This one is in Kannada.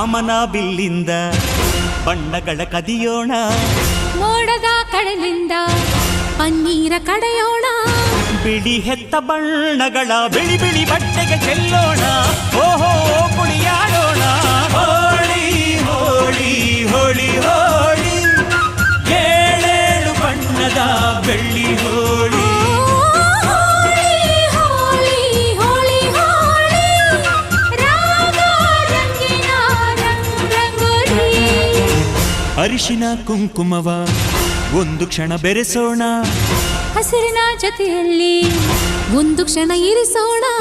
ಕಾಮನ ಬಿಲ್ಲಿಂದ ಬಣ್ಣಗಳ ಕದಿಯೋಣ, ಮೋಡದ ಕಡಲಿಂದ ಪನ್ನೀರ ಕಡೆಯೋಣ, ಬಿಳಿ ಹೆತ್ತ ಬಣ್ಣಗಳ ಬಿಳಿ ಬಿಳಿ ಬಟ್ಟೆಗೆ ಚೆಲ್ಲೋಣ, ಓಹೋ ಕುಣಿಯಾಡೋಣ. ಹೋಳಿ ಹೋಳಿ ಹೋಳಿ ಹೋಳಿ, ಏಳೇಳು ಬಣ್ಣದ ಬೆಳ್ಳಿ ಹೋಳಿ. ಅರಿಶಿನ ಕುಂಕುಮವ ಒಂದು ಕ್ಷಣ ಬೆರೆಸೋಣ, ಹಸಿರಿನ ಜೊತೆಯಲ್ಲಿ ಒಂದು ಕ್ಷಣ ಇರಿಸೋಣ.